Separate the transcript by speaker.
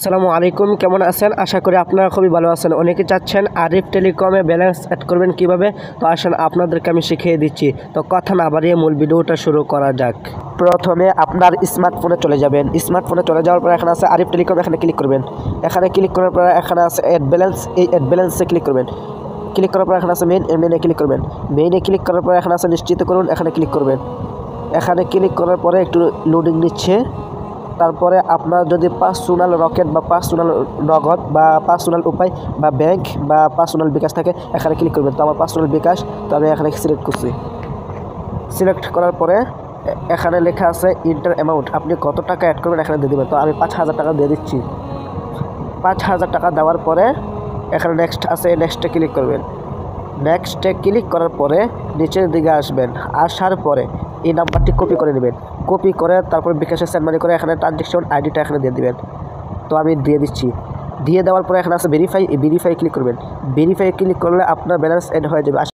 Speaker 1: আসসালামু আলাইকুম, কেমন আছেন? আশা করি আপনারা খুবই ভালো আছেন। অনেকে চাচ্ছেন আরিফ টেলিকমে ব্যালেন্স অ্যাড করবেন কিভাবে। তো আসেন আপনাদেরকে আমি শিখিয়ে দিচ্ছি। তো কথা না বাড়িয়ে মূল ভিডিওটা শুরু করা যাক। প্রথমে আপনার স্মার্টফোনে চলে যাবেন। স্মার্টফোনে চলে যাওয়ার পর এখানে আছে আরিফ টেলিকম, এখানে ক্লিক করবেন। এখানে ক্লিক করার পর এখানে আছে অ্যাড ব্যালেন্স, এই অ্যাড ব্যালেন্সে ক্লিক করবেন। ক্লিক করার পর এখানে আছে মেইনে ক্লিক করবেন। মেইনে ক্লিক করার পর এখানে আছে নিশ্চিত করুন, এখানে ক্লিক করবেন। এখানে ক্লিক করার পরে একটু লোডিং নিচ্ছে। তারপরে আপনার যদি পার্সোনাল রকেট বা পার্সোনাল নগদ বা পার্সোনাল উপায় বা ব্যাংক বা পার্সোনাল বিকাশ থাকে, এখানে ক্লিক করবেন। তো আমার পার্সোনাল বিকাশ, তো আমি এখানে সিলেক্ট করছি। সিলেক্ট করার পরে এখানে লেখা আছে ইন্টার অ্যামাউন্ট, আপনি কত টাকা অ্যাড করবেন এখানে দিয়ে দেবেন। তো আমি 5,000 টাকা দিয়ে দিচ্ছি। 5,000 টাকা দেওয়ার পরে এখানে নেক্সট আছে, নেক্সটে ক্লিক করবেন। নেক্সটে ক্লিক করার পরে নিচের দিকে আসবেন। আসার পরে এই নাম্বারটি কপি করে নেবেন। কপি করে তারপর বিকাশে সেন্ড মানি করে এখানে ট্রানজ্যাকশন আইডিটা এখানে দিয়ে দিবেন। তো আমি দিয়ে দিচ্ছি। দিয়ে দেওয়ার পরে এখানে আছে ভেরিফাই, এই ভেরিফাই ক্লিক করবেন। ভেরিফাই ক্লিক করলে আপনার ব্যালেন্স এড হয়ে যাবে।